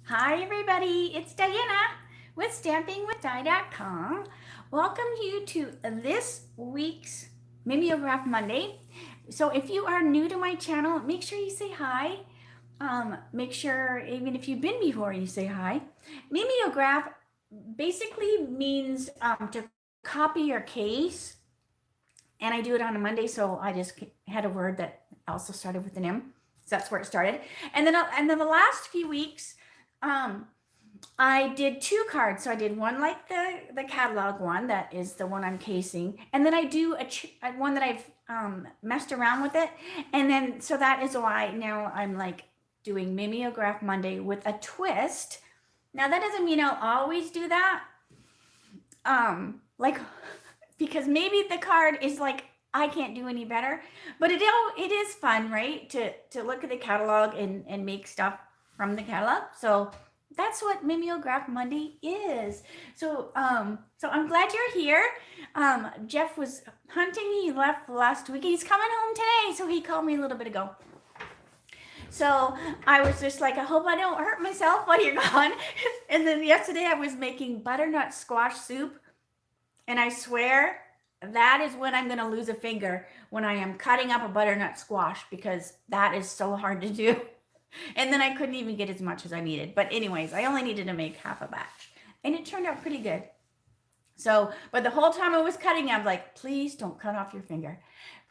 Hi everybody, it's Diana with stampingwithdi.com. Welcome you to this week's Mimeograph Monday. So if you are new to my channel, make sure you say hi. Make sure even if you've been before, you say hi. Mimeograph basically means to copy your case, and I do it on a Monday, so I just had a word that also started with an M. So that's where it started. And then the last few weeks, um, I did two cards. So I did one like the catalog one, that is the one I'm casing, and then I do one that I've messed around with it, and then so that is why now I'm like doing Mimeograph Monday with a twist. Now that doesn't mean I'll always do that, like because maybe the card is like I can't do any better, but it is fun, right? To look at the catalog and make stuff from the catalog. So that's what Mimeograph Monday is. So I'm glad you're here. Jeff was hunting. He left last week. He's coming home today, so he called me a little bit ago. So I was just like, I hope I don't hurt myself while you're gone. And then yesterday I was making butternut squash soup, and I swear that is when I'm going to lose a finger, when I am cutting up a butternut squash, because that is so hard to do. And then I couldn't even get as much as I needed. But anyways, I only needed to make half a batch, and it turned out pretty good. So, but the whole time I was cutting, I'm like, please don't cut off your finger.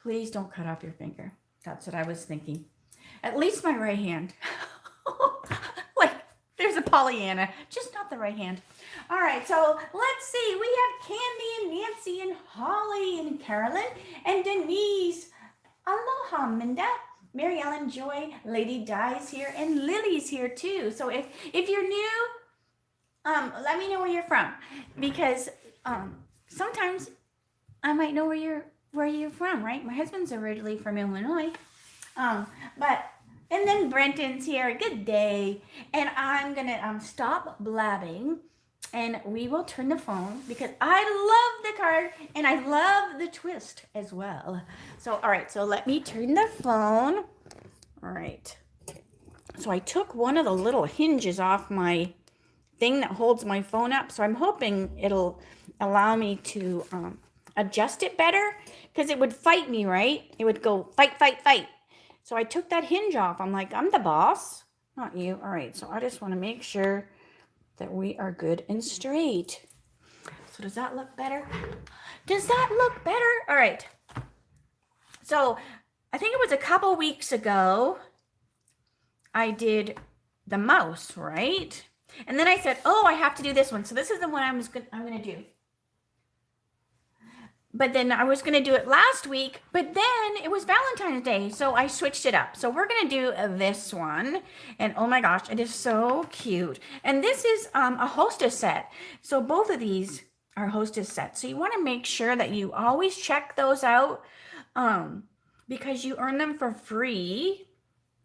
Please don't cut off your finger. That's what I was thinking. At least my right hand. Like, there's a Pollyanna, just not the right hand. All right, so let's see. We have Candy and Nancy and Holly and Carolyn and Denise. Aloha, Minda. Mary Ellen, Joy, Lady Di's here, and Lily's here too. So if you're new, let me know where you're from, because sometimes I might know where you're from, right? My husband's originally from Illinois, but and then Brenton's here. Good day, and I'm gonna stop blabbing, and we will turn the phone because I love the card and I love the twist as well. So, all right, so let me turn the phone. All right. So I took one of the little hinges off my thing that holds my phone up. So I'm hoping it'll allow me to adjust it better, because it would fight me, right? It would go fight, fight, fight. So I took that hinge off. I'm like, I'm the boss, not you. All right, so I just want to make sure that we are good and straight. So does that look better? Does that look better? All right. So I think it was a couple weeks ago I did the mouse, right? And then I said, oh, I have to do this one. So this is the one I'm going to do. But then I was going to do it last week, but then it was Valentine's Day, so I switched it up. So we're going to do this one, and oh my gosh, it is so cute. And this is a Hostess set. So both of these are Hostess sets. So you want to make sure that you always check those out, because you earn them for free,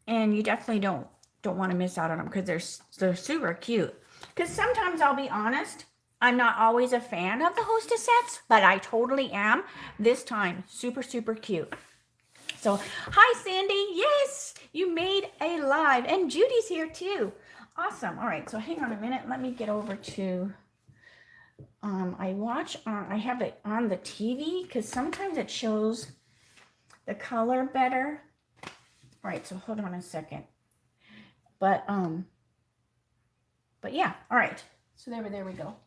and you definitely don't want to miss out on them, because they're super cute. Because sometimes, I'll be honest, I'm not always a fan of the Hostess sets, but I totally am this time. Super, super cute. So, hi, Sandy. Yes, you made a live. And Judy's here, too. Awesome. All right, so hang on a minute. Let me get over to, I have it on the TV, because sometimes it shows the color better. All right, so hold on a second. But yeah, all right. So there we go.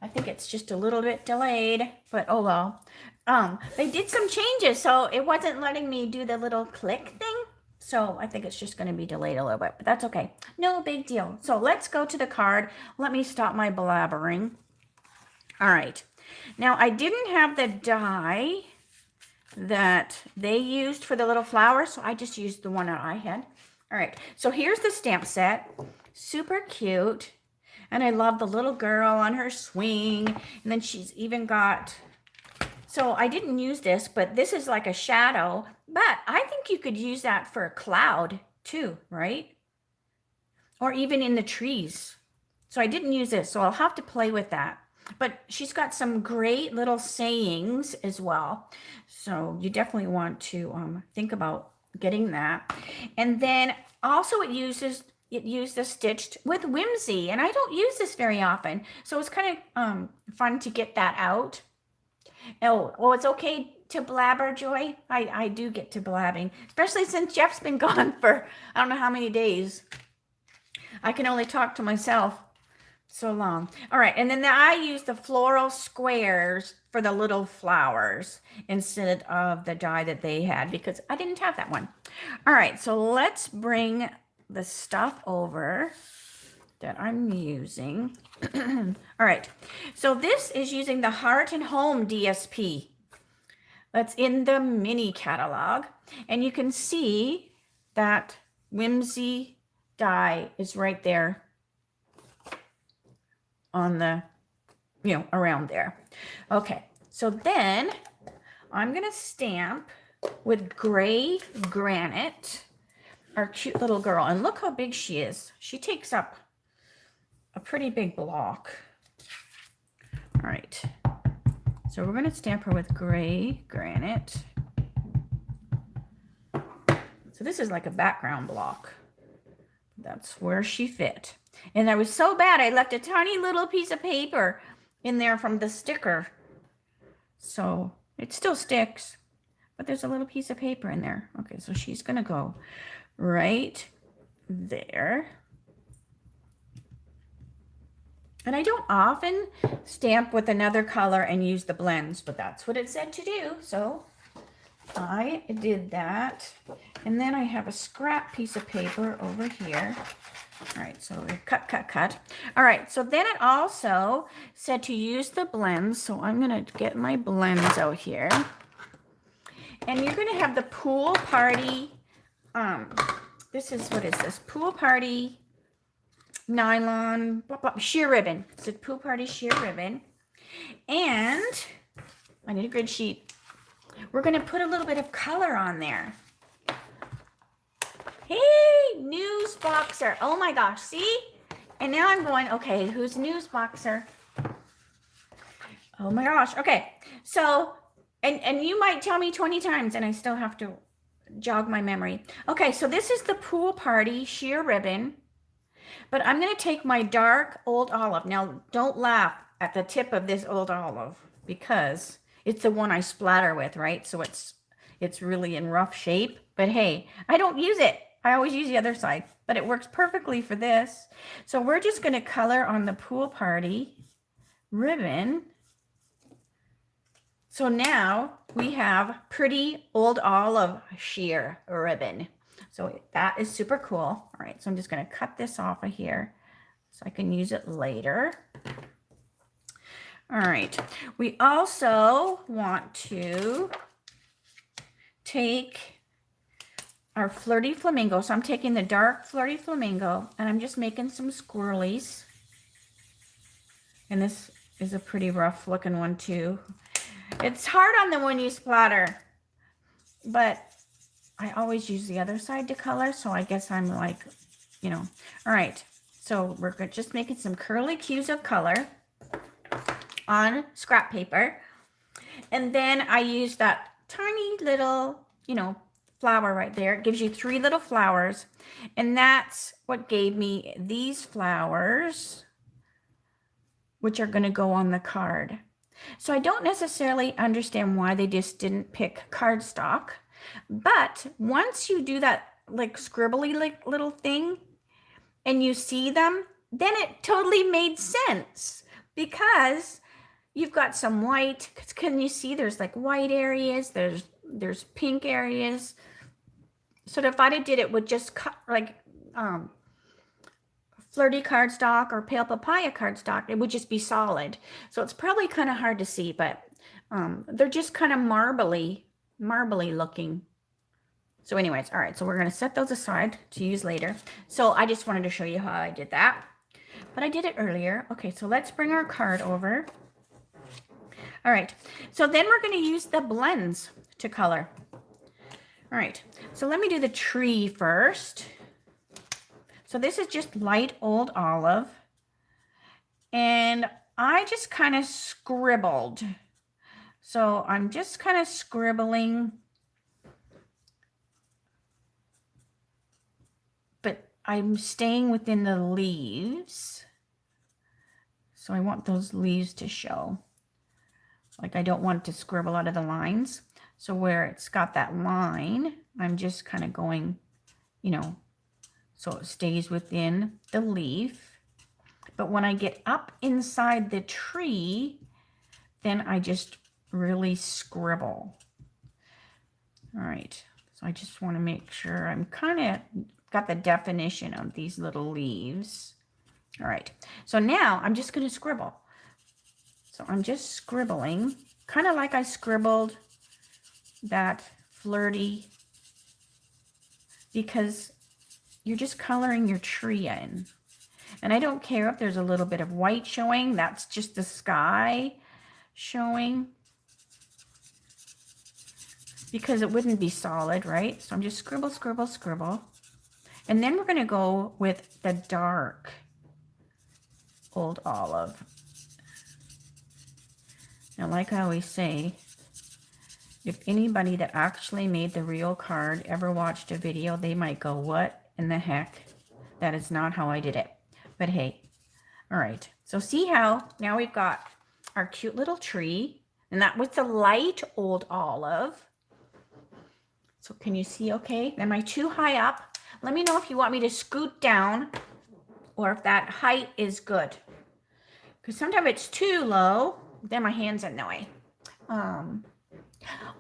I think it's just a little bit delayed, but oh well. They did some changes, so it wasn't letting me do the little click thing. So I think it's just going to be delayed a little bit, but that's okay. No big deal. So let's go to the card. Let me stop my blabbering. All right. Now, I didn't have the die that they used for the little flowers, so I just used the one that I had. All right. So here's the stamp set. Super cute. And I love the little girl on her swing. And then she's even got, so I didn't use this, but this is like a shadow. But I think you could use that for a cloud too, right? Or even in the trees. So I didn't use this, so I'll have to play with that. But she's got some great little sayings as well. So you definitely want to think about getting that. And then also it uses use the stitched with Whimsy, and I don't use this very often, so it's kind of fun to get that out. Oh, it's okay to blabber, Joy. I do get to blabbing, especially since Jeff's been gone for I don't know how many days. I can only talk to myself so long. All right, and then I use the floral squares for the little flowers instead of the die that they had because I didn't have that one. All right, so let's bring the stuff over that I'm using. All right, so this is using the Heart and Home DSP. That's in the mini catalog. And you can see that Whimsy die is right there on the, around there. Okay, so then I'm gonna stamp with gray granite our cute little girl. And look how big she is. She takes up a pretty big block. All right, so we're gonna stamp her with gray granite. So this is like a background block. That's where she fit. And I was so bad, I left a tiny little piece of paper in there from the sticker. So it still sticks, but there's a little piece of paper in there. Okay, so she's gonna go right there. And I don't often stamp with another color and use the blends, but that's what it said to do. So I did that. And then I have a scrap piece of paper over here. All right, so we cut. All right, so then it also said to use the blends. So I'm gonna get my blends out here. And you're gonna have the Pool Party, this is, what is this? Pool Party nylon sheer ribbon. It's a Pool Party sheer ribbon. And I need a grid sheet. We're gonna put a little bit of color on there. Hey, News Boxer. Oh my gosh, see? And now I'm going, okay, who's News Boxer? Oh my gosh, okay. So, and you might tell me 20 times and I still have to jog my memory. Okay, so this is the Pool Party sheer ribbon, but I'm gonna take my dark Old Olive. Now, don't laugh at the tip of this Old Olive because it's the one I splatter with, right? So it's really in rough shape, but hey, I don't use it. I always use the other side, but it works perfectly for this. So we're just going to color on the Pool Party ribbon. So now we have pretty Old Olive sheer ribbon. So that is super cool. All right, so I'm just going to cut this off of here so I can use it later. All right, we also want to take our Flirty Flamingo. So I'm taking the dark Flirty Flamingo and I'm just making some squirrelies. And this is a pretty rough looking one too. It's hard on the one you splatter, but I always use the other side to color. So I guess I'm like, all right. So we're just making some curly cues of color on scrap paper. And then I use that tiny little, flower right there. It gives you 3 little flowers. And that's what gave me these flowers, which are going to go on the card. So I don't necessarily understand why they just didn't pick cardstock. But once you do that like scribbly little thing and you see them, then it totally made sense because you've got some white. Can you see there's like white areas, there's pink areas. So if I did it with just like Flirty cardstock or Pale Papaya cardstock, it would just be solid. So it's probably kind of hard to see, but they're just kind of marbly looking. So anyways, all right, so we're going to set those aside to use later. So I just wanted to show you how I did that, but I did it earlier. Okay, so let's bring our card over. All right, so then we're going to use the blends to color. All right, so let me do the tree first. So this is just light Old Olive. And I just kind of scribbled. So I'm just kind of scribbling. But I'm staying within the leaves. So I want those leaves to show. Like I don't want to scribble out of the lines. So where it's got that line, I'm just kind of going, you know, so it stays within the leaf. But when I get up inside the tree, then I just really scribble. All right, so I just want to make sure I'm kind of got the definition of these little leaves. All right, so now I'm just going to scribble. So I'm just scribbling, kind of like I scribbled that flirty, because you're just coloring your tree in. And I don't care if there's a little bit of white showing, that's just the sky showing, because it wouldn't be solid, right? So I'm just scribble, scribble, scribble. And then we're going to go with the dark Old Olive. Now, like I always say, if anybody that actually made the real card ever watched a video, they might go, what in the heck? That is not how I did it. But hey, all right. So see how now we've got our cute little tree, and that was the light Old Olive. So can you see okay? Am I too high up? Let me know if you want me to scoot down or if that height is good. Because sometimes it's too low, then my hand's in the way.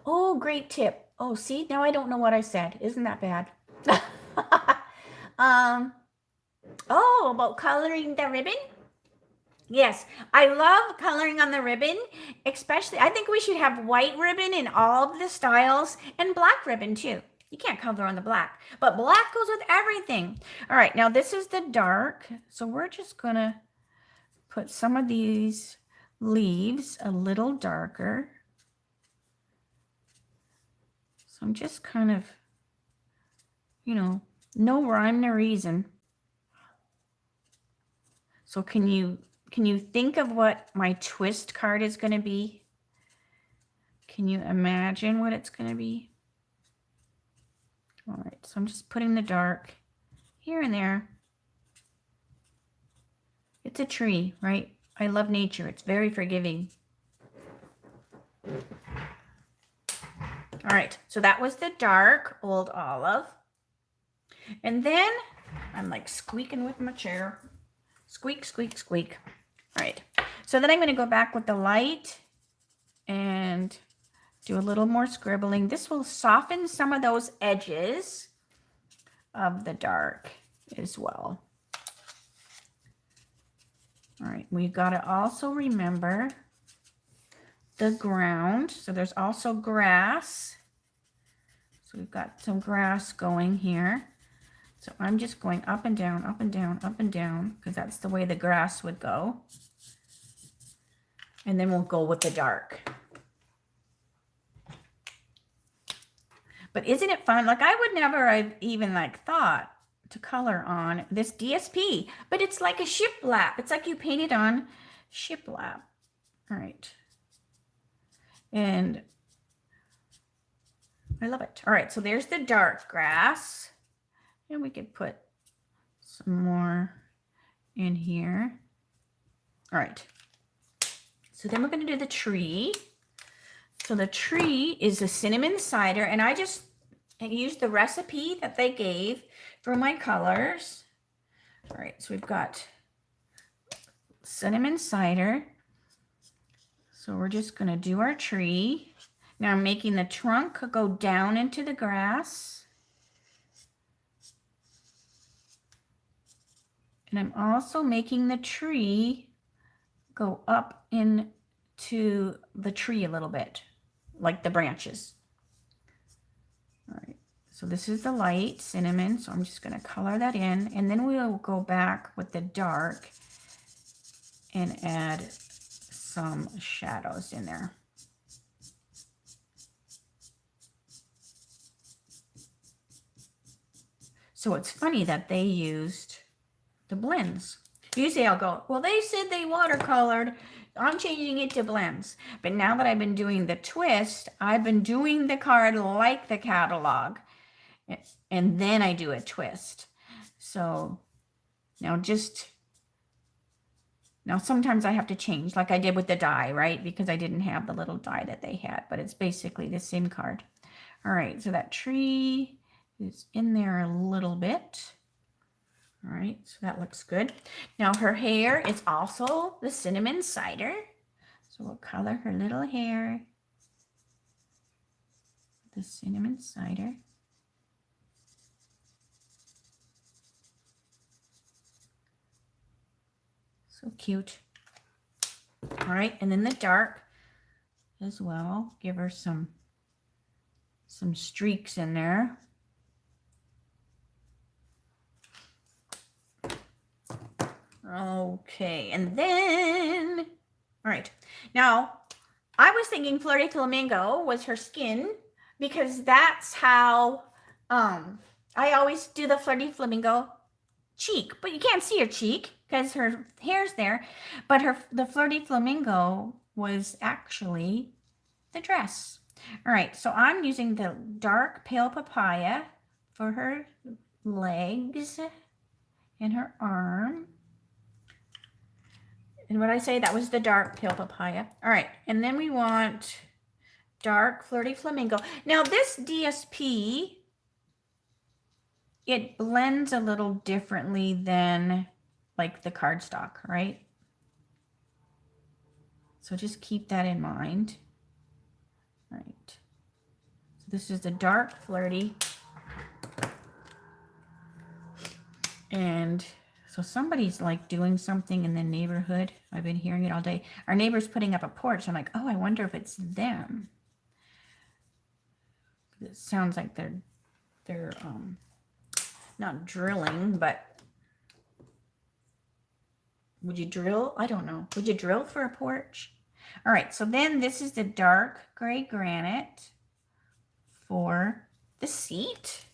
Oh, great tip. Oh, see, now I don't know what I said. Isn't that bad? Oh, about coloring the ribbon? Yes, I love coloring on the ribbon, especially, I think we should have white ribbon in all of the styles and black ribbon too. You can't color on the black, but black goes with everything. All right, now this is the dark. So we're just gonna put some of these leaves a little darker. So I'm just kind of, you know, no rhyme, no reason. So can you think of what my twist card is going to be? Can you imagine what it's going to be? All right, so I'm just putting the dark here and there. It's a tree, right? I love nature. It's very forgiving. All right, so that was the dark Old Olive. And then I'm like squeaking with my chair. Squeak, squeak, squeak. All right, so then I'm going to go back with the light and do a little more scribbling. This will soften some of those edges of the dark as well. All right, we've got to also remember the ground. So there's also grass. So we've got some grass going here. So I'm just going up and down, up and down, up and down, because that's the way the grass would go. And then we'll go with the dark. But isn't it fun? Like I would never have even like thought to color on this DSP, but it's like a shiplap. It's like you painted on shiplap. All right. And I love it. All right, so there's the dark grass. And we could put some more in here. All right. So then we're going to do the tree. So the tree is a cinnamon cider, and I used the recipe that they gave for my colors. All right, so we've got cinnamon cider. So we're just going to do our tree. Now I'm making the trunk go down into the grass. And I'm also making the tree go up into the tree a little bit, like the branches. All right, so this is the light cinnamon, so I'm just going to color that in, and then we'll go back with the dark and add some shadows in there. So it's funny that they used the blends. Usually I'll go, well, they said they watercolored. I'm changing it to blends. But now that I've been doing the twist, I've been doing the card like the catalog. And then I do a twist. So now now sometimes I have to change like I did with the die, right? Because I didn't have the little die that they had, but it's basically the same card. All right, so that tree is in there a little bit. All right, so that looks good. Now her hair is also the cinnamon cider. So we'll color her little hair the cinnamon cider. So cute. All right, and then the dark as well. Give her some streaks in there. Okay, and then, all right. Now, I was thinking Flirty Flamingo was her skin because that's how I always do the Flirty Flamingo cheek, but you can't see her cheek because her hair's there. But the Flirty Flamingo was actually the dress. All right, so I'm using the dark pale papaya for her legs and her arm. And what I say, that was the dark pale papaya. All right, and then we want dark Flirty Flamingo. Now this DSP, it blends a little differently than like the cardstock, right? So just keep that in mind. All right. So this is the dark Flirty. And so somebody's like doing something in the neighborhood. I've been hearing it all day. Our neighbor's putting up a porch. I'm like, oh, I wonder if it's them. It sounds like they're not drilling, but would you drill? I don't know. Would you drill for a porch? All right, so then this is the dark gray granite for the seat.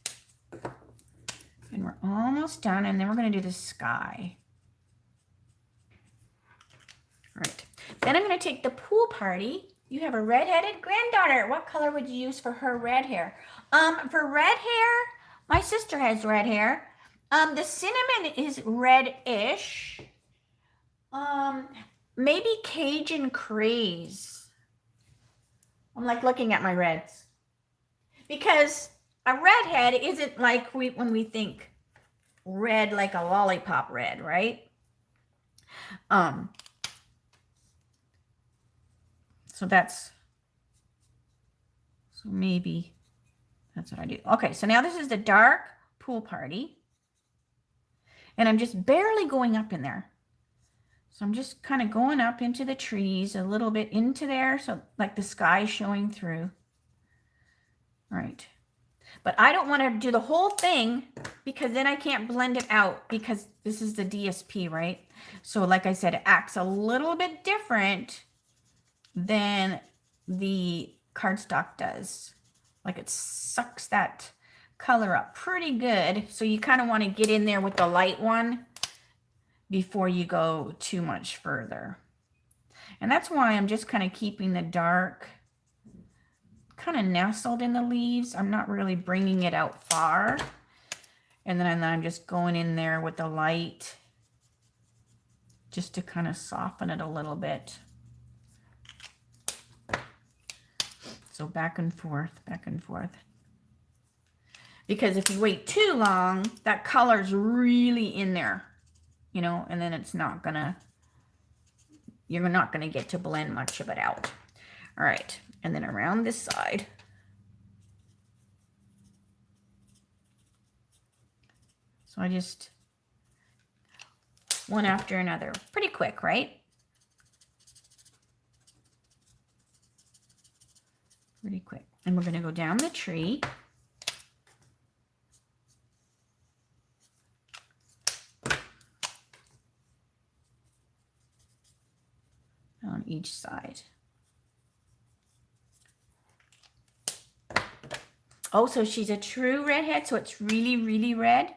And we're almost done, and then we're going to do the sky. All right, then I'm going to take the pool party. You have a red-headed granddaughter. What color would you use for her red hair? For red hair, my sister has red hair. The cinnamon is red-ish. Maybe Cajun Craze. I'm like looking at my reds. Because a redhead isn't like when we think red like a lollipop red, right? So maybe that's what I do. Okay, so now this is the dark pool party. And I'm just barely going up in there. So I'm just kind of going up into the trees a little bit into there. So like the sky showing through. All right. But I don't want to do the whole thing because then I can't blend it out because this is the DSP, right? So like I said, it acts a little bit different than the cardstock does. Like it sucks that color up pretty good. So you kind of want to get in there with the light one before you go too much further. And that's why I'm just kind of keeping the dark kind of nestled in the leaves. I'm not really bringing it out far. And then I'm just going in there with the light just to kind of soften it a little bit. So back and forth, back and forth. Because if you wait too long, that color's really in there, you know, and then it's not gonna, you're not gonna get to blend much of it out. All right, and then around this side. So I just, one after another, pretty quick, right? Pretty quick. And we're gonna go down the tree. On each side. Oh, so she's a true redhead, so it's really, really red.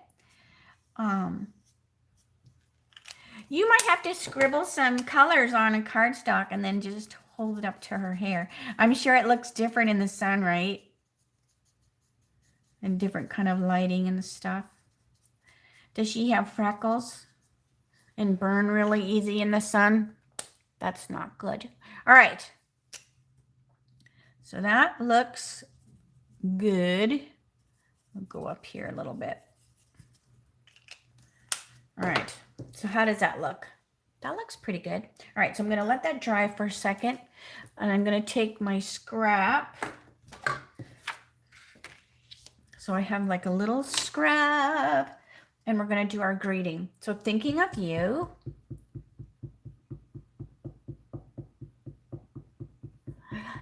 You might have to scribble some colors on a cardstock and then just hold it up to her hair. I'm sure it looks different in the sun, right? And different kind of lighting and stuff. Does she have freckles and burn really easy in the sun? That's not good. All right. So that looks good. I'll go up here a little bit. All right. So how does that look? That looks pretty good. All right. So I'm going to let that dry for a second. And I'm going to take my scrap. So I have like a little scrap. And we're going to do our greeting. So thinking of you.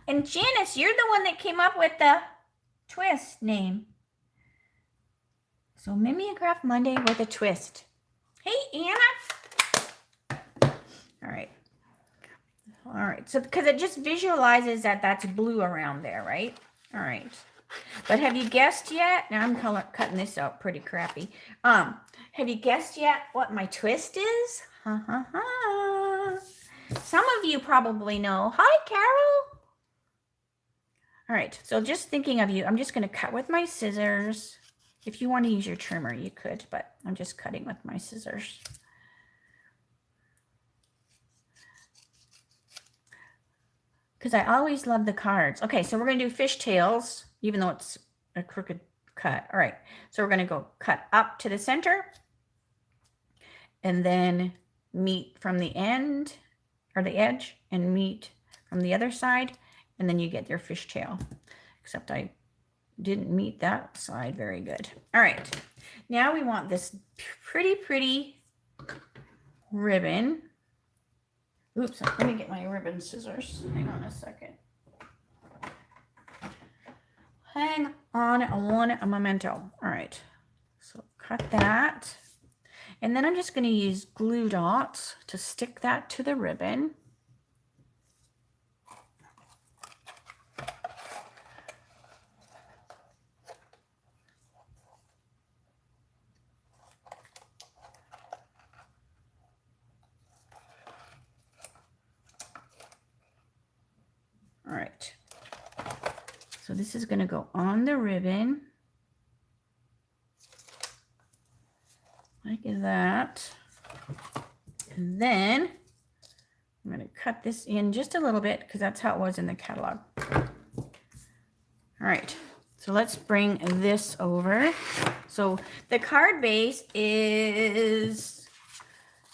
And Janice, you're the one that came up with the twist name. So Mimeograph Monday with a twist. Hey, Anna. All right. All right. So because it just visualizes that that's blue around there, right? All right. But have you guessed yet? Now I'm cutting this out pretty crappy. Have you guessed yet what my twist is? Ha ha ha. Some of you probably know. Hi, Carol. All right, so just thinking of you, I'm just going to cut with my scissors. If you want to use your trimmer, you could, but I'm just cutting with my scissors. Because I always love the cards. Okay, so we're going to do fishtails, even though it's a crooked cut. All right, so we're going to go cut up to the center and then meet from the end or the edge and meet from the other side. And then you get your fishtail, except I didn't meet that side very good. All right, now we want this pretty ribbon. Oops, let me get my ribbon scissors. Hang on a second. Hang on a memento. All right, so cut that. And then I'm just going to use glue dots to stick that to the ribbon. All right, so this is going to go on the ribbon like that. And then I'm going to cut this in just a little bit because that's how it was in the catalog. All right, so let's bring this over. So the card base is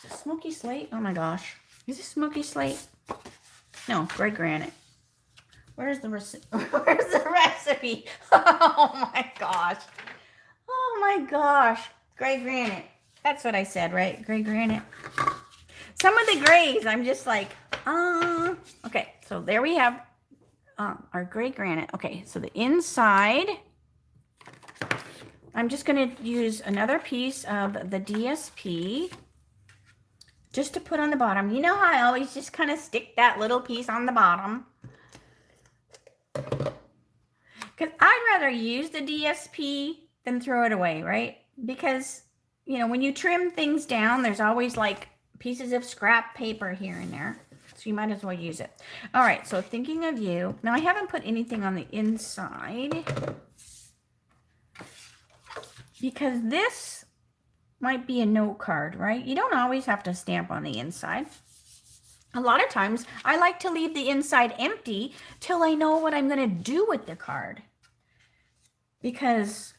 smoky slate. Oh my gosh, is this smoky slate? No, gray granite. Where's the recipe? Oh my gosh. Oh my gosh. Gray granite. That's what I said, right? Gray granite. Some of the grays, I'm just like, okay, so there we have our gray granite. Okay, so the inside, I'm just going to use another piece of the DSP just to put on the bottom. You know how I always just kind of stick that little piece on the bottom? Because I'd rather use the DSP than throw it away, right? Because, you know, when you trim things down, there's always like pieces of scrap paper here and there. So you might as well use it. All right, so thinking of you. Now, I haven't put anything on the inside because this might be a note card, right? You don't always have to stamp on the inside. A lot of times, I like to leave the inside empty till I know what I'm going to do with the card. Because,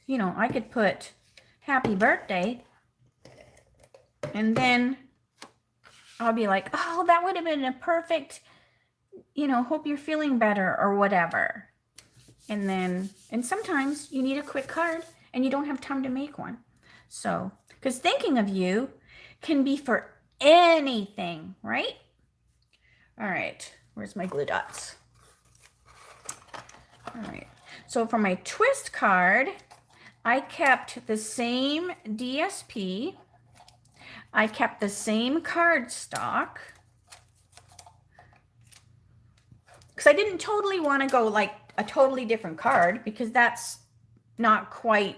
you know, I could put happy birthday and then I'll be like, oh, that would have been a perfect, you know, hope you're feeling better or whatever. And sometimes you need a quick card and you don't have time to make one. So, because thinking of you can be for anything, right? All right, where's my glue dots? All right, so for my twist card, I kept the same DSP. I kept the same cardstock because I didn't totally want to go like a totally different card because that's not quite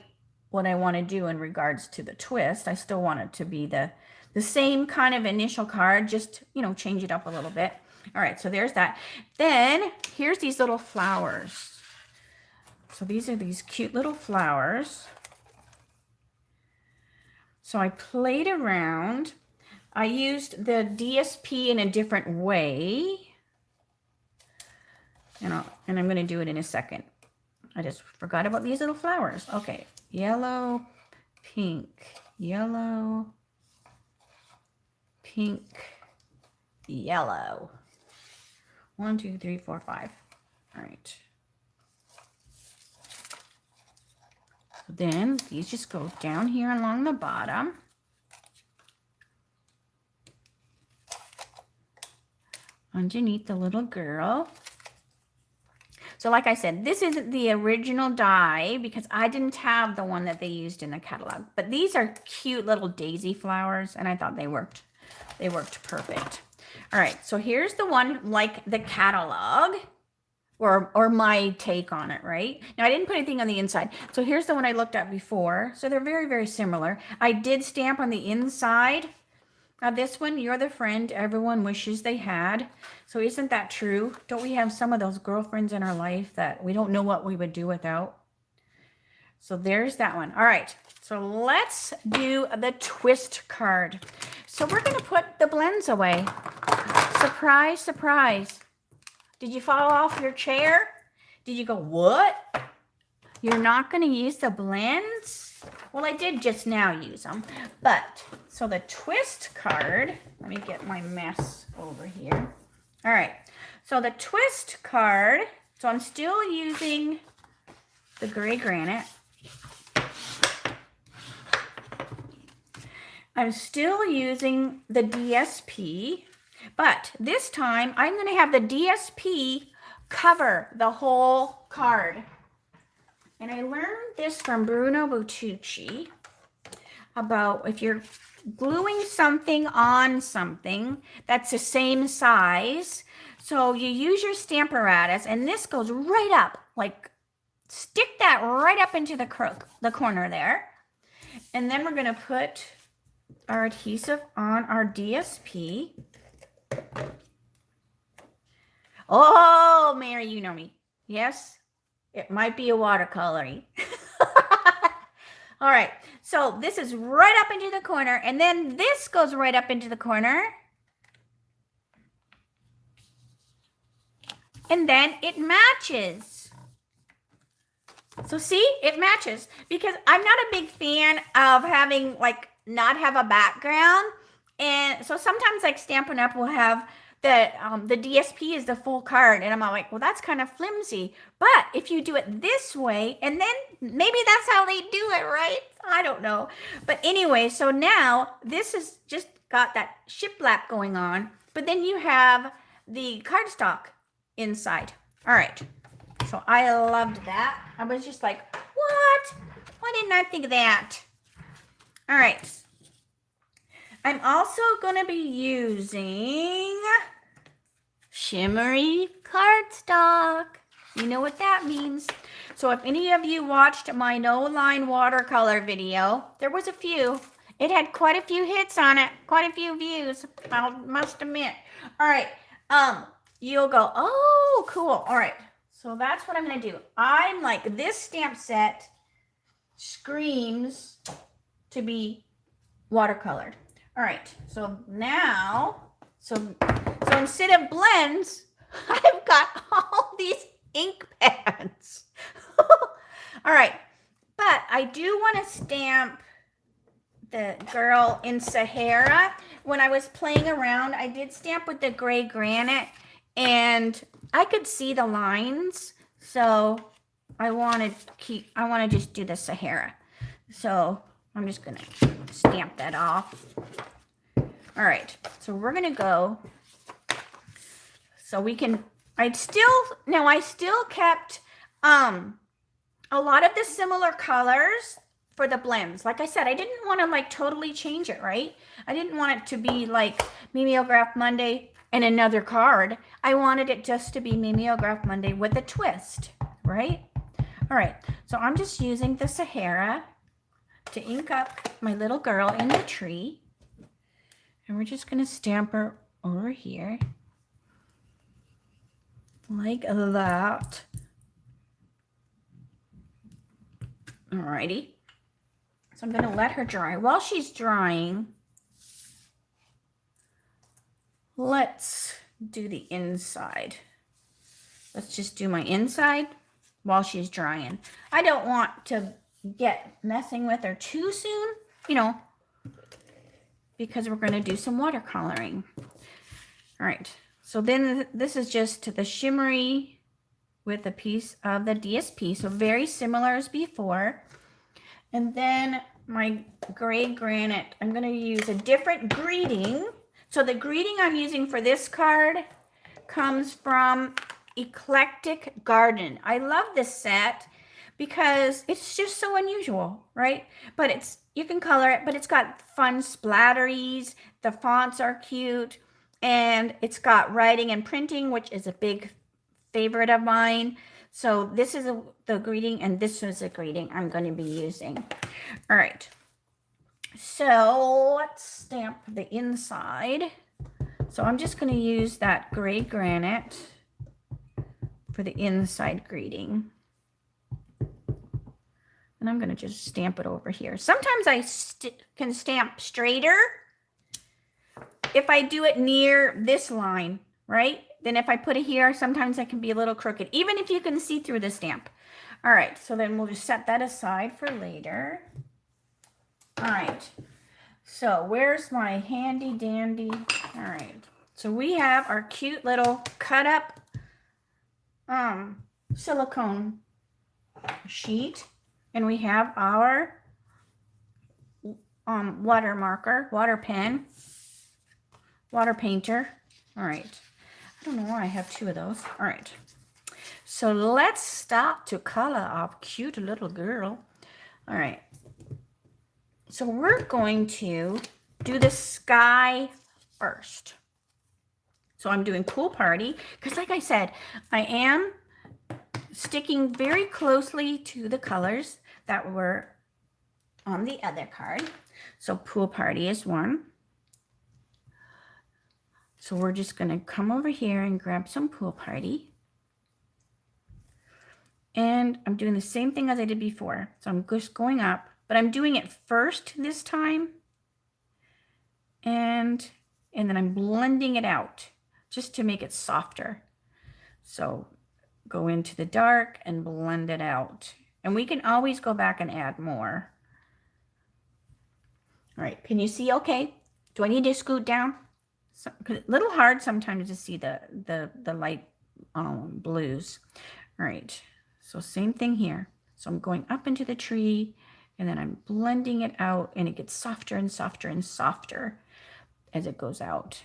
what I want to do in regards to the twist. I still want it to be the same kind of initial card, just, you know, change it up a little bit. All right, so there's that. Then here's these little flowers. So these are these cute little flowers. So I played around. I used the DSP in a different way. And I'm going to do it in a second. I just forgot about these little flowers. Okay, yellow, pink, yellow, pink, yellow. 1, 2, 3, 4, 5. All right. Then these just go down here along the bottom. Underneath the little girl. So like I said, this isn't the original die because I didn't have the one that they used in the catalog. But these are cute little daisy flowers, and I thought they worked perfect. All right, so here's the one like the catalog, or my take on it, right? Now, I didn't put anything on the inside. So here's the one I looked at before. So they're very, very similar. I did stamp on the inside. Now this one, you're the friend everyone wishes they had. So isn't that true? Don't we have some of those girlfriends in our life that we don't know what we would do without? So there's that one. All right, so let's do the twist card. So we're gonna put the blends away. Surprise, surprise. Did you fall off your chair? Did you go, what? You're not gonna use the blends? Well, I did just now use them, but so the twist card, let me get my mess over here. All right, so the twist card, so I'm still using the gray granite. I'm still using the DSP, but this time I'm going to have the DSP cover the whole card. And I learned this from Bruno Butucci about if you're gluing something on something that's the same size, so you use your Stamparatus, and this goes right up, like stick that right up into the corner there. And then we're going to put our adhesive on our DSP. Oh, Mary, you know me. Yes, it might be a watercoloring. All right, so this is right up into the corner, and then this goes right up into the corner. And then it matches. So see, it matches, because I'm not a big fan of having like not have a background. And so sometimes like Stampin' Up will have the DSP is the full card, and I'm all like, well, that's kind of flimsy. But if you do it this way, and then maybe that's how they do it, right? I don't know. But anyway, so now this has just got that shiplap going on, but then you have the cardstock inside. All right. So I loved that. I was just like, what? Why didn't I think of that? All right. I'm also going to be using shimmery cardstock. You know what that means. So if any of you watched my no line watercolor video, there was a few. It had quite a few hits on it, quite a few views, I must admit. All right. You'll go, oh, cool. All right. So that's what I'm going to do. I'm like, this stamp set screams to be watercolored. All right, so now, so instead of blends, I've got all these ink pads. All right, but I do want to stamp the girl in Sahara. When I was playing around, I did stamp with the gray granite, and I could see the lines, so I want to just do the Sahara. So I'm just going to stamp that off. All right, so we're going to go. So we can, I still kept a lot of the similar colors for the blends. Like I said, I didn't want to like totally change it, right? I didn't want it to be like Mimeograph Monday and another card. I wanted it just to be Mimeograph Monday with a twist, right? All right, so I'm just using the Sahara to ink up my little girl in the tree. And we're just going to stamp her over here. Like that. Alrighty. So I'm going to let her dry. While she's drying, let's do the inside. Let's just do my inside while she's drying. I don't want to get messing with her too soon, you know, because we're going to do some watercoloring. All right. So then this is just the shimmery with a piece of the DSP. So very similar as before. And then my gray granite, I'm going to use a different greeting. So the greeting I'm using for this card comes from Eclectic Garden. I love this set because it's just so unusual, right? But it's, you can color it, but it's got fun splatteries. The fonts are cute, and it's got writing and printing, which is a big favorite of mine. So this is the greeting, and this is a greeting I'm going to be using. All right. So let's stamp the inside. So I'm just going to use that gray granite for the inside greeting. And I'm going to just stamp it over here. Sometimes I can stamp straighter if I do it near this line, right? Then if I put it here, sometimes I can be a little crooked, even if you can see through the stamp. All right, so then we'll just set that aside for later. All right, so where's my handy dandy? All right, so we have our cute little cut up silicone sheet, and we have our water marker, water pen, water painter. All right, I don't know why I have two of those. All right, so let's start to color our cute little girl. All right, so we're going to do the sky first. So I'm doing Pool Party because, like I said, I am sticking very closely to the colors that were on the other card. So Pool Party is one. So we're just going to come over here and grab some Pool Party. And I'm doing the same thing as I did before. So I'm just going up, but I'm doing it first this time. And then I'm blending it out just to make it softer. So go into the dark and blend it out. And we can always go back and add more. All right, can you see okay? Do I need to scoot down? So, a little hard sometimes to see the light blues. All right, so same thing here. So I'm going up into the tree, and then I'm blending it out, and it gets softer and softer and softer as it goes out.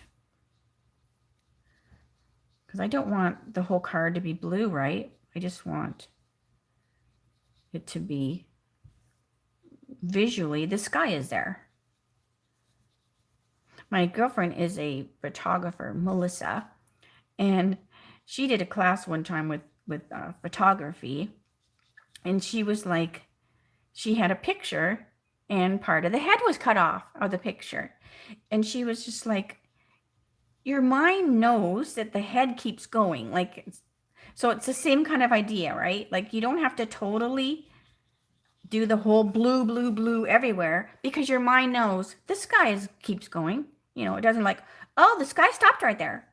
Because I don't want the whole card to be blue, right? I just want it to be visually, the sky is there. My girlfriend is a photographer, Melissa, and she did a class one time with photography, and she was like, she had a picture and part of the head was cut off of the picture, and she was just like, your mind knows that the head keeps going, like, so it's the same kind of idea, right? Like, you don't have to totally do the whole blue, blue, blue everywhere, because your mind knows the sky keeps going. You know, it doesn't like, oh, the sky stopped right there.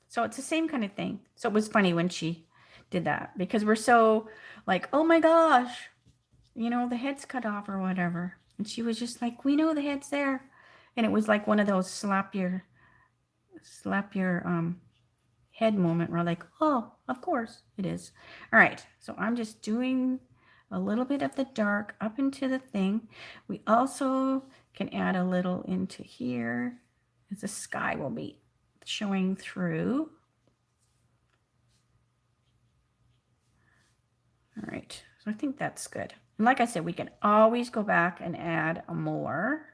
So it's the same kind of thing. So it was funny when she did that, because we're so like, oh my gosh, you know, the head's cut off or whatever. And she was just like, we know the head's there. And it was like one of those slap your head moment where like, oh, of course it is. All right, so I'm just doing a little bit of the dark up into the thing. We also can add a little into here, as the sky will be showing through. All right, so I think that's good. And like I said, we can always go back and add more.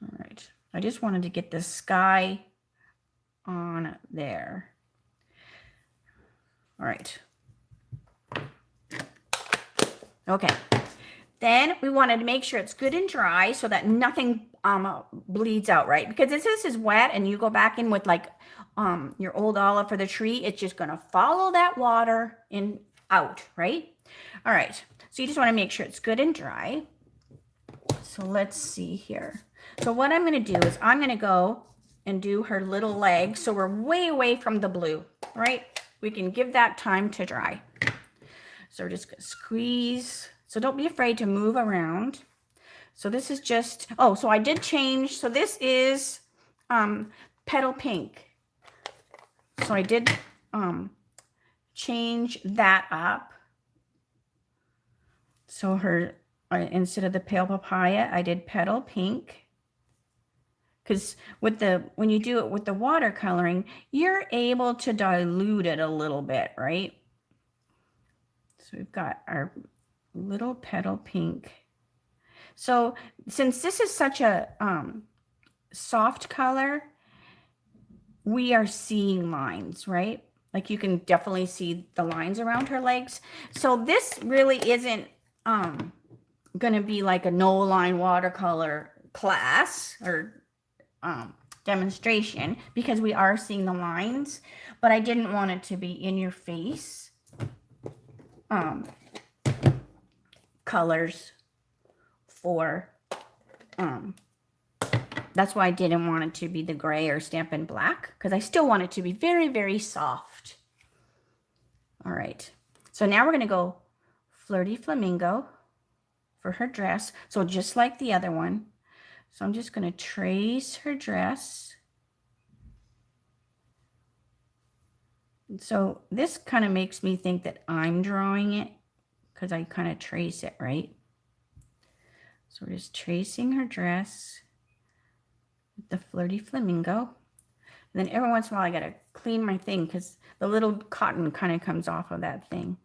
All right, I just wanted to get the sky on there. All right. Okay. Then we wanted to make sure it's good and dry so that nothing bleeds out, right? Because if this is wet and you go back in with like your old olive for the tree, it's just going to follow that water in out, right? All right. So you just want to make sure it's good and dry. So let's see here. So what I'm going to do is I'm going to go and do her little leg. So we're way away from the blue, right? We can give that time to dry. So we're just going to squeeze. So don't be afraid to move around. So this is just, oh, so I did change. So this is petal pink. So I did change that up. So her, instead of the pale papaya, I did petal pink. Because with when you do it with the watercoloring, you're able to dilute it a little bit, right? So we've got our little petal pink. So since this is such a soft color, we are seeing lines, right? Like you can definitely see the lines around her legs. So this really isn't going to be like a no line watercolor class or demonstration, because we are seeing the lines, but I didn't want it to be in your face colors for that's why I didn't want it to be the gray or Stampin' Black, because I still want it to be very, very soft. All right, so now we're going to go Flirty Flamingo for her dress. So just like the other one. So I'm just going to trace her dress. So this kind of makes me think that I'm drawing it, because I kind of trace it, right? So we're just tracing her dress with the Flirty Flamingo. And then every once in a while I got to clean my thing, because the little cotton kind of comes off of that thing.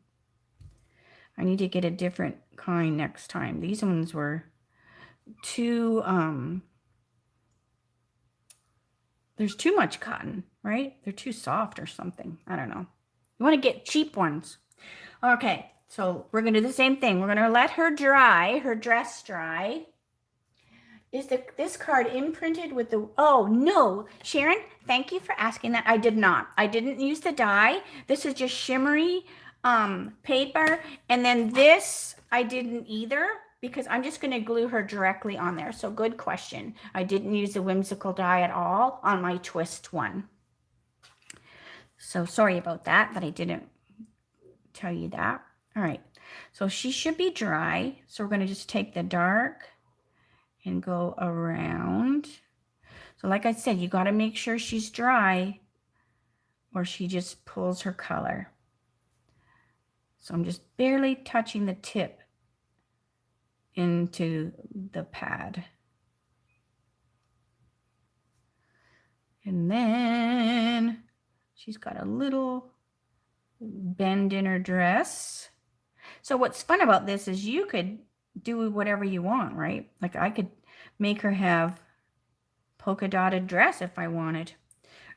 I need to get a different kind next time. These ones were too, there's too much cotton, right? They're too soft or something. I don't know. You want to get cheap ones. Okay, so we're going to do the same thing. We're going to let her dry, her dress dry. Is this card imprinted with the, oh no, Sharon, thank you for asking that. I did not. I didn't use the dye. This is just shimmery paper. And then this, I didn't either, because I'm just going to glue her directly on there. So good question. I didn't use the whimsical dye at all on my twist one. So sorry about that I didn't tell you that. All right, so she should be dry. So we're going to just take the dark and go around. So like I said, you got to make sure she's dry or she just pulls her color. So I'm just barely touching the tip into the pad. And then she's got a little bend in her dress. So what's fun about this is you could do whatever you want, right? Like I could make her have polka dotted dress if I wanted.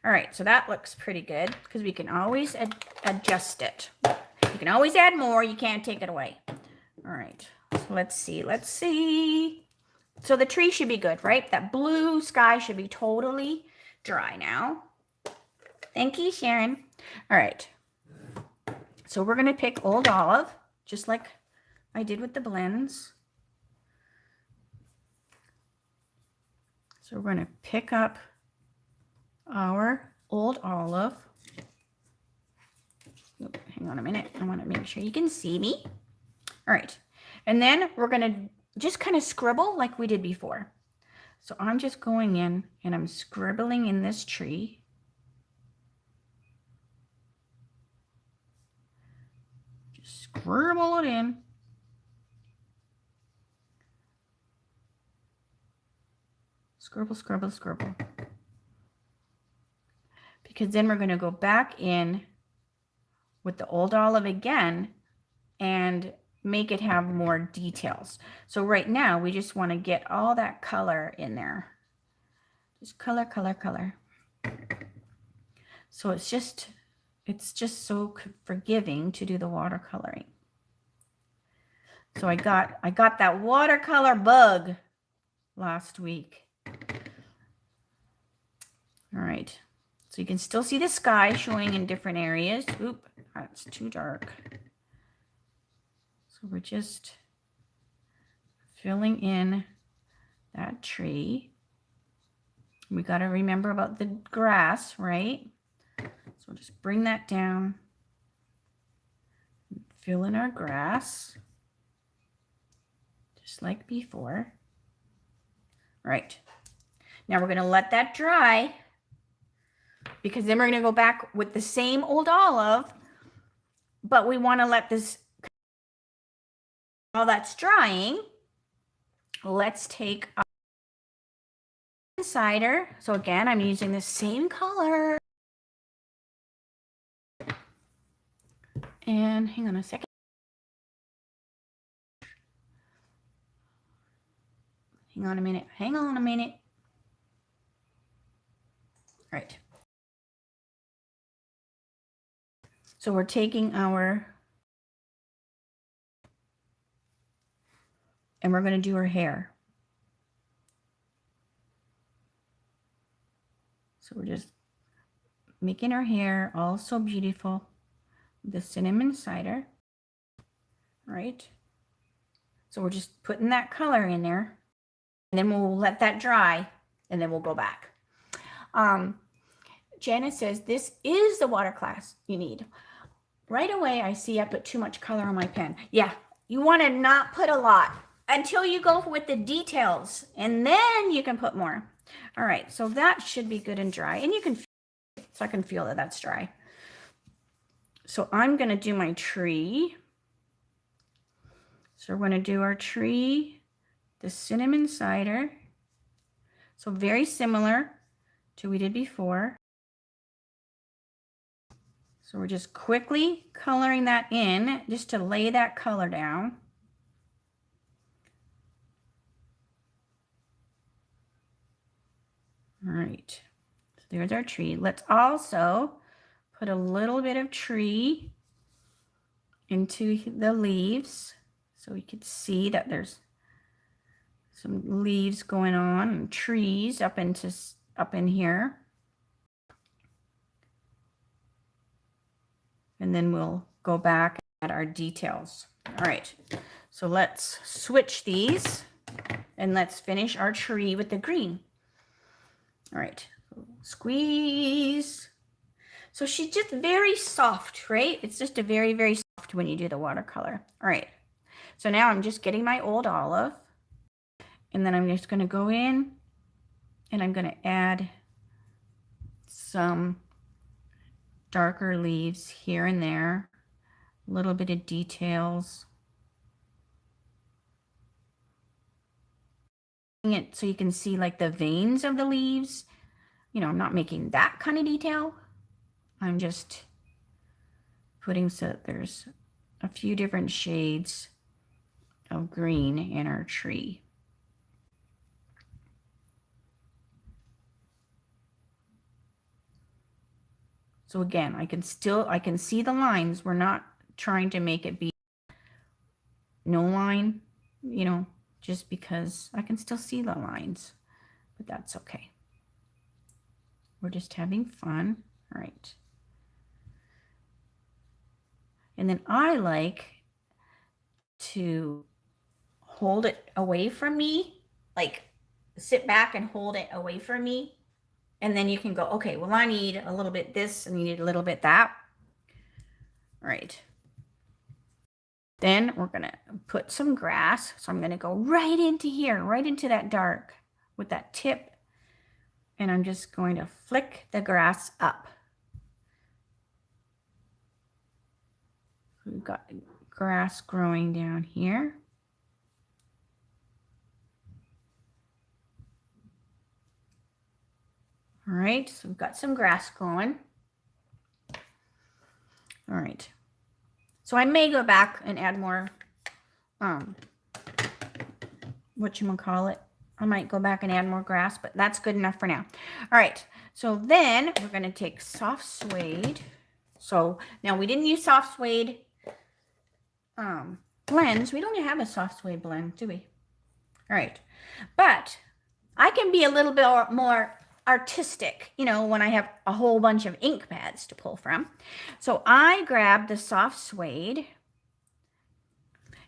All right, so that looks pretty good, because we can always adjust it. You can always add more. You can't take it away. All right, so let's see. So the tree should be good, right? That blue sky should be totally dry now. Thank you, Sharon. All right, so we're going to pick Old Olive, just like I did with the blends. So we're going to pick up our Old Olive. Oop, hang on a minute. I want to make sure you can see me. All right. And then we're going to just kind of scribble like we did before. So I'm just going in and I'm scribbling in this tree. Just scribble it in. Scribble, scribble, scribble. Because then we're going to go back in with the Old Olive again and make it have more details. So right now we just want to get all that color in there. Just color, color, color. So it's just so forgiving to do the watercoloring. So I got that watercolor bug last week. All right, so you can still see the sky showing in different areas. Oop, that's too dark. So we're just filling in that tree. We got to remember about the grass, right? So we'll just bring that down, fill in our grass, just like before. Right. Now we're going to let that dry, because then we're going to go back with the same old olive, but we want to let this, while that's drying, let's take our cider. So again, I'm using the same color. And hang on a second. Hang on a minute. Hang on a minute. All right. So we're taking our, and we're going to do her hair. So we're just making her hair all so beautiful. The cinnamon cider. Right. So we're just putting that color in there. And then we'll let that dry, and then we'll go back. Janice says, this is the watercolor you need. Right away, I see I put too much color on my pen. Yeah, you want to not put a lot until you go with the details, and then you can put more. All right, so that should be good and dry, and you can feel it, so I can feel that that's dry. So I'm going to do my tree. So we're going to do our tree, the cinnamon cider. So very similar to we did before. So we're just quickly coloring that in just to lay that color down. All right, so there's our tree. Let's also put a little bit of tree into the leaves so we could see that there's some leaves going on and trees up in here. And then we'll go back at our details. All right, so let's switch these and let's finish our tree with the green. All right, squeeze. So she's just very soft, right? It's just a very, very soft when you do the watercolor. All right, so now I'm just getting my old olive, and then I'm just going to go in and I'm going to add some darker leaves here and there, a little bit of details. It so you can see like the veins of the leaves. You know, I'm not making that kind of detail. I'm just putting so that there's a few different shades of green in our tree. So again, I can see the lines. We're not trying to make it be no line, you know, just because I can still see the lines, but that's okay. We're just having fun. All right. And then I like to hold it away from me, like sit back and hold it away from me. And then you can go, okay, well, I need a little bit this and you need a little bit that. All right. Then we're going to put some grass. So I'm going to go right into here, right into that dark with that tip. And I'm just going to flick the grass up. We've got grass growing down here. All right, so we've got some grass going. All right, so I may go back and add more, whatchamacallit. I might go back and add more grass, but that's good enough for now. All right, so then we're going to take soft suede. So now we didn't use soft suede blends. We don't have a soft suede blend, do we? All right, but I can be a little bit more artistic, you know, when I have a whole bunch of ink pads to pull from. So I grabbed the soft suede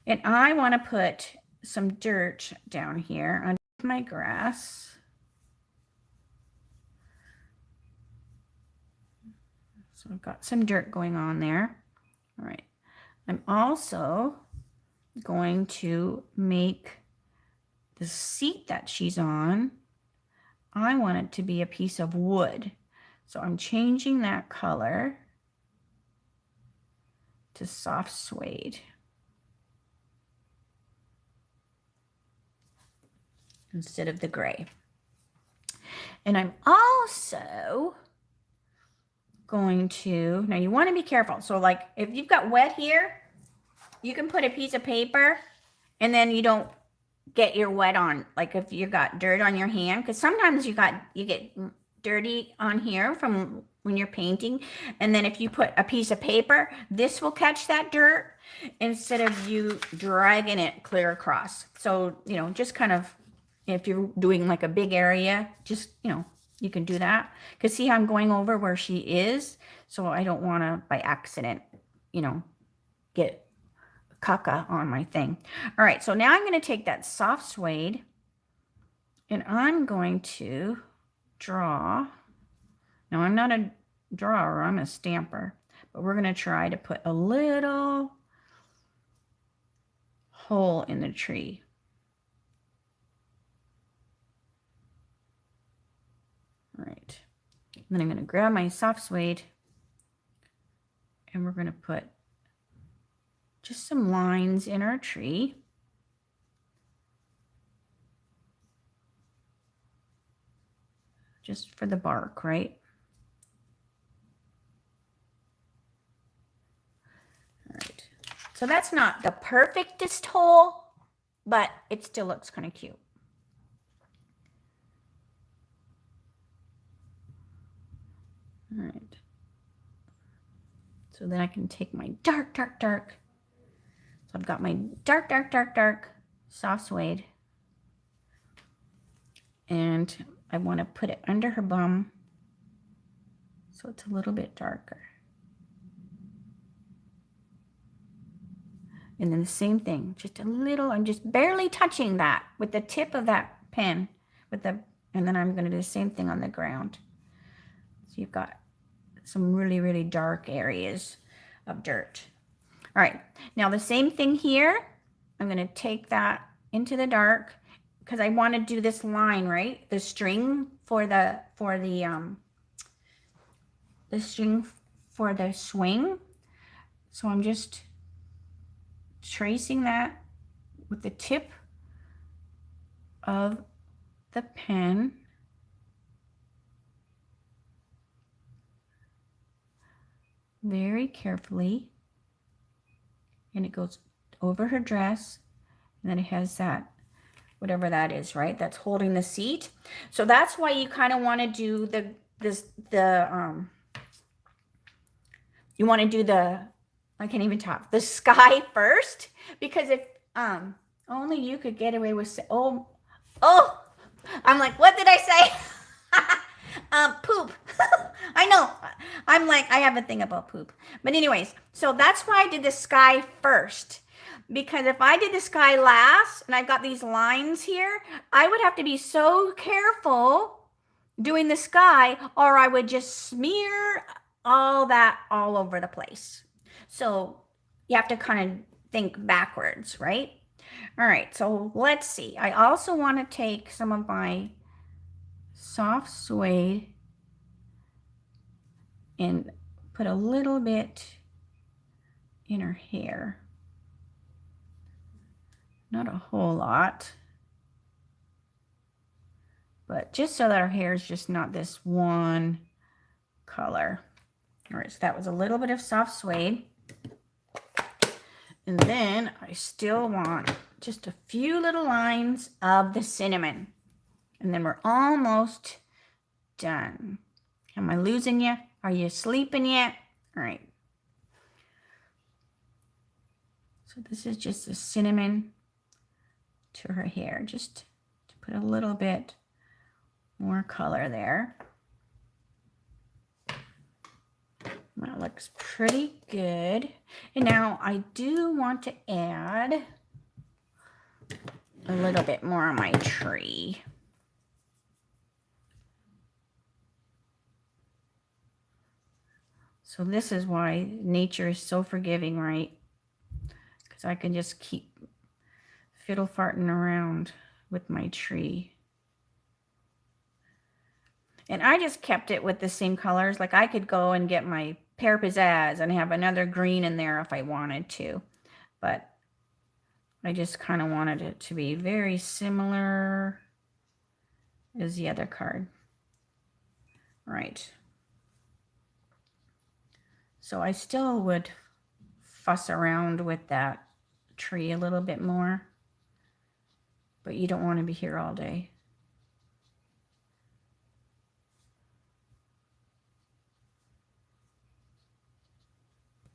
And I want to put some dirt down here on my grass. So I've got some dirt going on there. All right. I'm also going to make the seat that she's on, I want it to be a piece of wood. So I'm changing that color to soft suede. Instead of the gray. And I'm also going to, now you want to be careful. So like if you've got wet here, you can put a piece of paper and then you don't get your wet on, like if you got dirt on your hand, because sometimes you get dirty on here from when you're painting, and then if you put a piece of paper, this will catch that dirt instead of you dragging it clear across. So, you know, just kind of, if you're doing like a big area, just, you know, you can do that. Because see how I'm going over where she is, so I don't want to by accident, you know, get caca on my thing. All right, so now I'm going to take that soft suede and I'm going to draw. Now I'm not a drawer, I'm a stamper, but we're going to try to put a little hole in the tree. All right, and then I'm going to grab my soft suede and we're going to put just some lines in our tree. Just for the bark, right? All right. So that's not the perfectest hole, but it still looks kind of cute. All right. So then I can take my dark. So I've got my dark soft suede. And I want to put it under her bum so it's a little bit darker. And then the same thing, just a little, I'm just barely touching that with the tip of that pen and then I'm going to do the same thing on the ground. So you've got some really, really dark areas of dirt. All right, now the same thing here. I'm going to take that into the dark because I want to do this line, right? The string for the string for the swing. So I'm just tracing that with the tip of the pen. Very carefully. And it goes over her dress. And then it has that, whatever that is, right? That's holding the seat. So that's why you kind of want to do you want to do I can't even talk, the sky first, because if only you could get away with I'm like, what did I say? Poop. I know. I'm like, I have a thing about poop. But anyways, so that's why I did the sky first. Because if I did the sky last and I've got these lines here, I would have to be so careful doing the sky, or I would just smear all that all over the place. So you have to kind of think backwards, right? All right, so let's see. I also want to take some of my soft suede and put a little bit in her hair. Not a whole lot, but just so that her hair is just not this one color. All right, so that was a little bit of soft suede. And then I still want just a few little lines of the cinnamon. And then we're almost done. Am I losing you? Are you sleeping yet? All right. So this is just the cinnamon to her hair, just to put a little bit more color there. That looks pretty good. And now I do want to add a little bit more on my tree. So this is why nature is so forgiving, right? Because I can just keep fiddle farting around with my tree. And I just kept it with the same colors. Like I could go and get my pear pizzazz and have another green in there if I wanted to. But I just kind of wanted it to be very similar as the other card. Right. So I still would fuss around with that tree a little bit more. But you don't want to be here all day.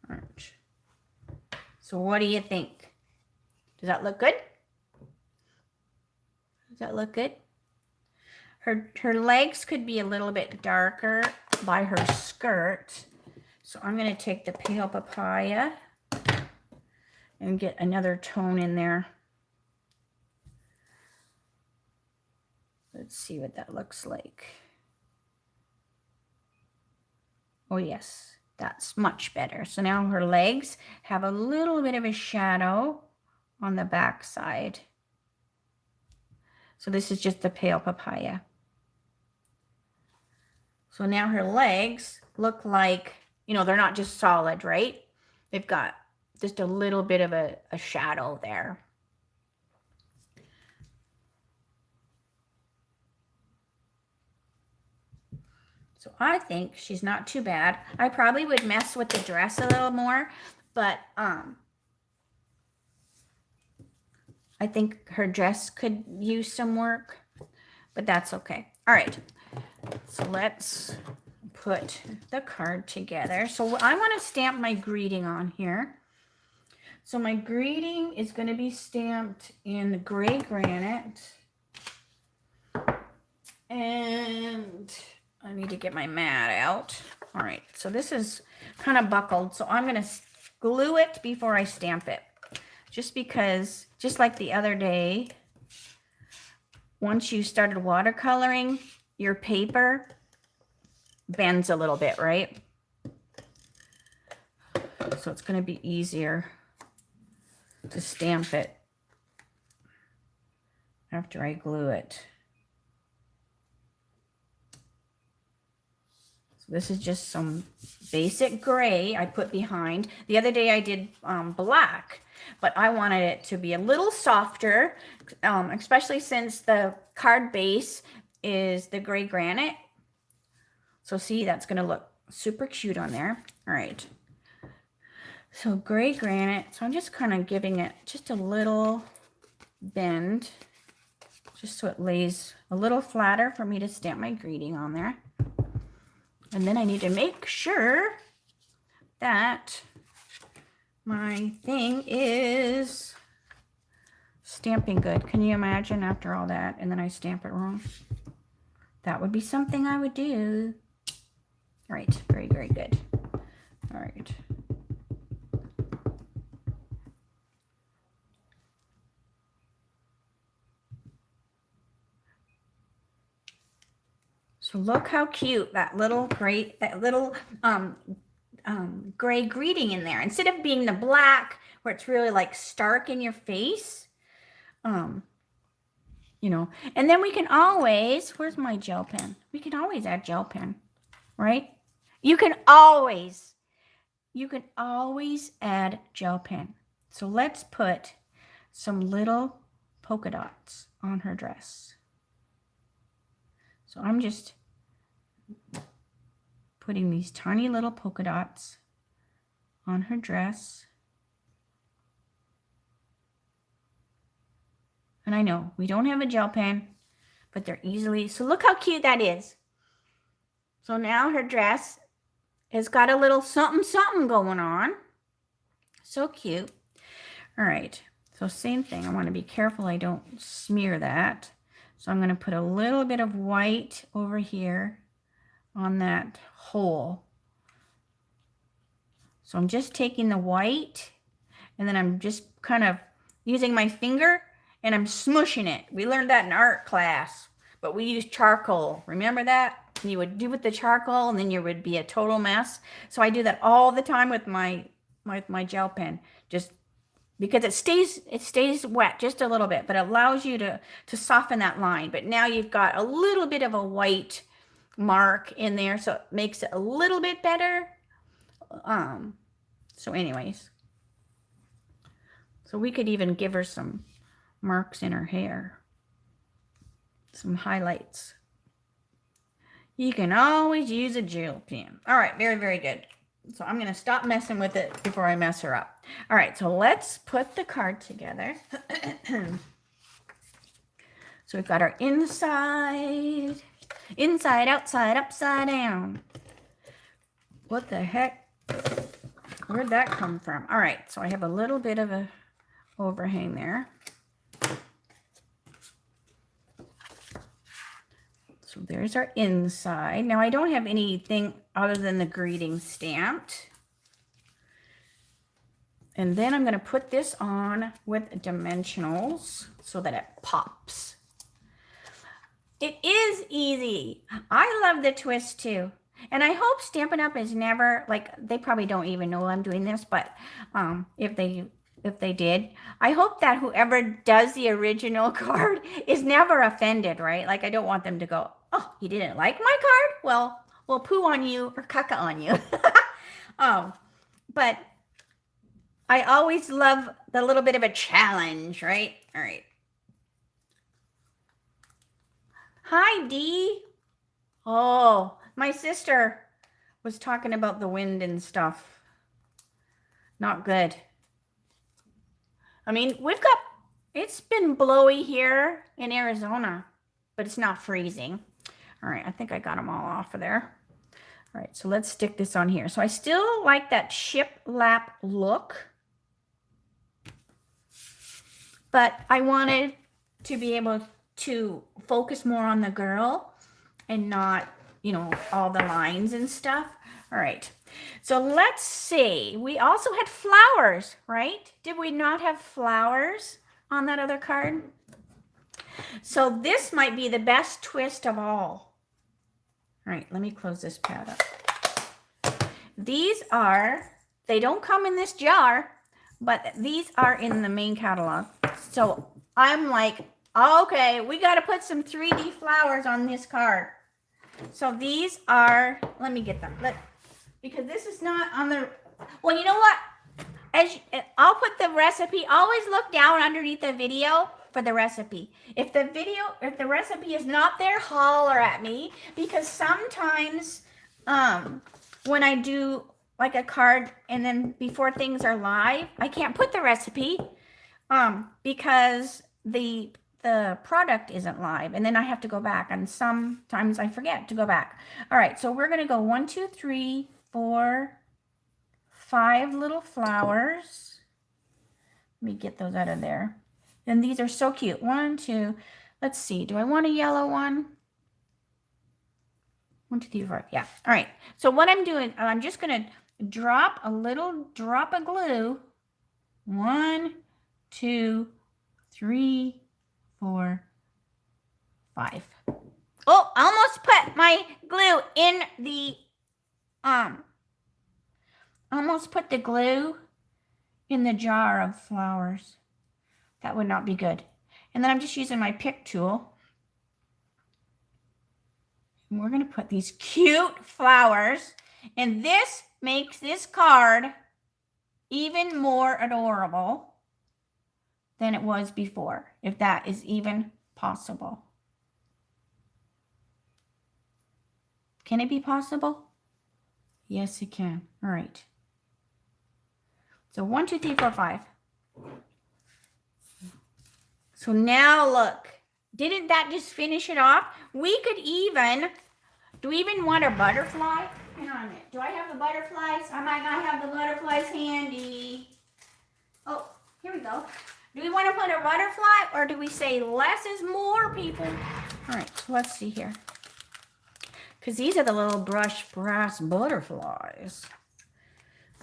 All right. So what do you think? Does that look good? Does that look good? Her legs could be a little bit darker by her skirt. So I'm going to take the pale papaya and get another tone in there. Let's see what that looks like. Oh yes, that's much better. So now her legs have a little bit of a shadow on the back side. So this is just the pale papaya. So now her legs look like, you know, they're not just solid, right? They've got just a little bit of a shadow there. So I think she's not too bad. I probably would mess with the dress a little more, but I think her dress could use some work, but that's okay. All right, so let's put the card together. So I want to stamp my greeting on here. So my greeting is going to be stamped in gray granite. And I need to get my mat out. All right, so this is kind of buckled. So I'm going to glue it before I stamp it. Just because, just like the other day, once you started watercoloring, your paper bends a little bit, right? So it's going to be easier to stamp it after I glue it. So this is just some basic gray I put behind. The other day I did black, but I wanted it to be a little softer, especially since the card base is the gray granite. So see, that's going to look super cute on there. All right. So gray granite. So I'm just kind of giving it just a little bend, just so it lays a little flatter for me to stamp my greeting on there. And then I need to make sure that my thing is stamping good. Can you imagine after all that and then I stamp it wrong? That would be something I would do. All right, very, very good. All right. So look how cute that little gray, gray greeting in there. Instead of being the black where it's really like stark in your face, you know, and then we can always, where's my gel pen? We can always add gel pen, right? You can always add gel pen. So let's put some little polka dots on her dress. So I'm just putting these tiny little polka dots on her dress. And I know we don't have a gel pen, but they're easily, so look how cute that is. So now her dress has got a little something something going on. So cute. All right, so same thing. I want to be careful I don't smear that. So I'm going to put a little bit of white over here on that hole. So I'm just taking the white and then I'm just kind of using my finger and I'm smushing it. We learned that in art class, but we used charcoal. Remember that? You would do with the charcoal and then you would be a total mess. So I do that all the time with my gel pen, just because it stays wet just a little bit, but it allows you to soften that line. But now you've got a little bit of a white mark in there, so it makes it a little bit better. So anyways, so we could even give her some marks in her hair, some highlights. You can always use a gel pen. All right, very, very good. So I'm going to stop messing with it before I mess her up. All right, so let's put the card together. So we've got our inside, outside, upside down. What the heck? Where'd that come from? All right, so I have a little bit of a overhang there. So there's our inside. Now I don't have anything other than the greeting stamped. And then I'm going to put this on with dimensionals so that it pops. It is easy. I love the twist too. And I hope Stampin' Up! Is never, like, they probably don't even know I'm doing this, but if they did, I hope that whoever does the original card is never offended, right? Like, I don't want them to go, oh, you didn't like my card? Well, we'll poo on you or caca on you. But I always love the little bit of a challenge, right? All right. Hi, Dee. Oh, my sister was talking about the wind and stuff. Not good. I mean, it's been blowy here in Arizona, but it's not freezing. All right, I think I got them all off of there. All right, so let's stick this on here. So I still like that shiplap look, but I wanted to be able to focus more on the girl and not, you know, all the lines and stuff. All right, so let's see. We also had flowers, right? Did we not have flowers on that other card? So this might be the best twist of all. All right, let me close this pad up. These are, they don't come in this jar, but these are in the main catalog. So I'm like, okay, we got to put some 3D flowers on this card. So these are, let me get them. Because this is not on the, well, you know what? I'll put the recipe, always look down underneath the video for the recipe. If the recipe is not there, holler at me, because sometimes when I do like a card and then before things are live, I can't put the recipe because the product isn't live, and then I have to go back, and sometimes I forget to go back. All right, so we're going to go 1, 2, 3, 4, 5 little flowers. Let me get those out of there. And these are so cute. 1, 2, let's see. Do I want a yellow one? 1, 2, 3, 4. Yeah. All right. So what I'm doing, I'm just going to drop a little drop of glue. 1, 2, 3, 4, 5. Oh, I almost put my glue in the, almost put the glue in the jar of flowers. That would not be good. And then I'm just using my pick tool. And we're going to put these cute flowers. And this makes this card even more adorable than it was before, if that is even possible. Can it be possible? Yes, it can. All right. So 1, 2, 3, 4, 5. So now look, didn't that just finish it off? We could even, do we even want a butterfly? Hang on a minute. Do I have the butterflies? I might not have the butterflies handy. Oh, here we go. Do we want to put a butterfly, or do we say less is more, people? All right, so let's see here. Because these are the little brush brass butterflies.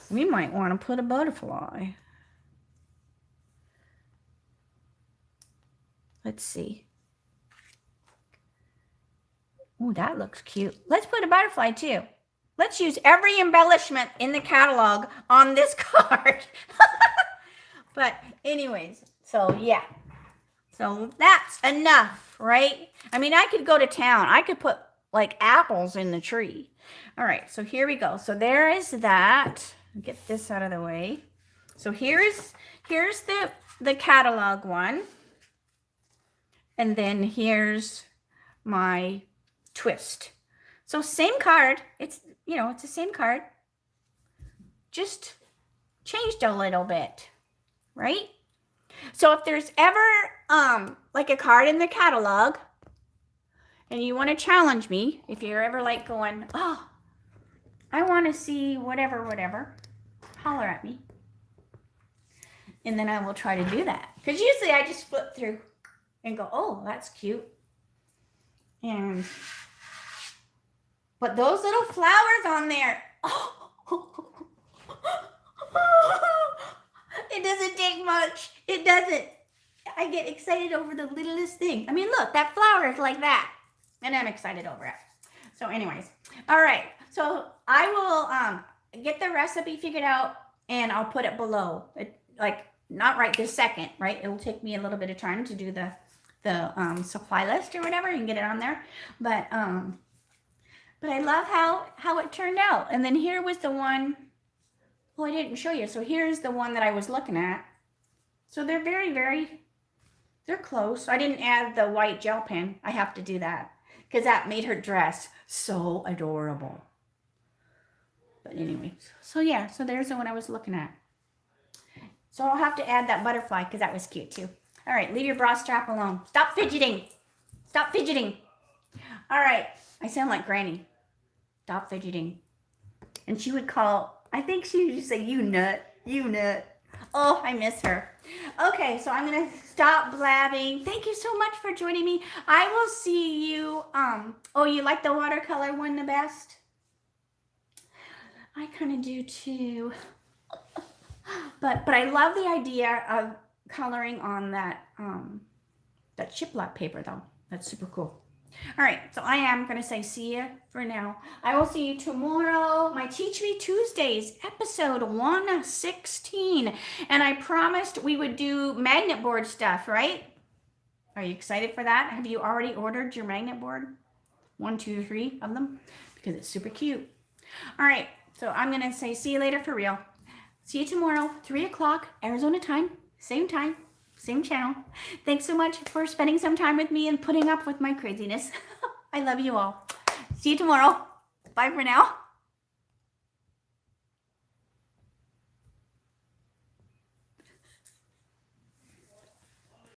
We might want to put a butterfly. Let's see. Oh, that looks cute. Let's put a butterfly too. Let's use every embellishment in the catalog on this card. But anyways, so yeah. So that's enough, right? I mean, I could go to town. I could put like apples in the tree. All right, so here we go. So there is that. Get this out of the way. So here's the catalog one. And then here's my twist. So same card. It's, you know, it's the same card. Just changed a little bit, right? So if there's ever like a card in the catalog and you want to challenge me, if you're ever like going, oh, I want to see whatever, holler at me. And then I will try to do that. Because usually I just flip through and go, oh, that's cute. And, but those little flowers on there, oh, it doesn't take much. It doesn't. I get excited over the littlest thing. I mean, look, that flower is like that. And I'm excited over it. So anyways, all right. So I will get the recipe figured out and I'll put it below. Like, not right this second, right? It will take me a little bit of time to do the supply list or whatever and get it on there. But I love how it turned out. And then here was the one, well, I didn't show you. So here's the one that I was looking at. So they're they're close. I didn't add the white gel pen. I have to do that because that made her dress so adorable. But anyways, so yeah, so there's the one I was looking at. So I'll have to add that butterfly because that was cute too. All right, leave your bra strap alone. Stop fidgeting. Stop fidgeting. All right, I sound like Granny. Stop fidgeting. And she would call, I think she would just say, you nut, you nut. Oh, I miss her. Okay, so I'm going to stop blabbing. Thank you so much for joining me. I will see you. Oh, you like the watercolor one the best? I kind of do too. But I love the idea of coloring on that that shiplap paper though. That's super cool. All right, so I am going to say see ya for now. I will see you tomorrow, my Teach Me Tuesdays, episode 116. And I promised we would do magnet board stuff, right? Are you excited for that? Have you already ordered your magnet board? 1, 2, 3 of them? Because it's super cute. All right, so I'm going to say see you later for real. See you tomorrow, 3 o'clock, Arizona time, same channel. Thanks so much for spending some time with me and putting up with my craziness. I love you all. See you tomorrow. Bye for now.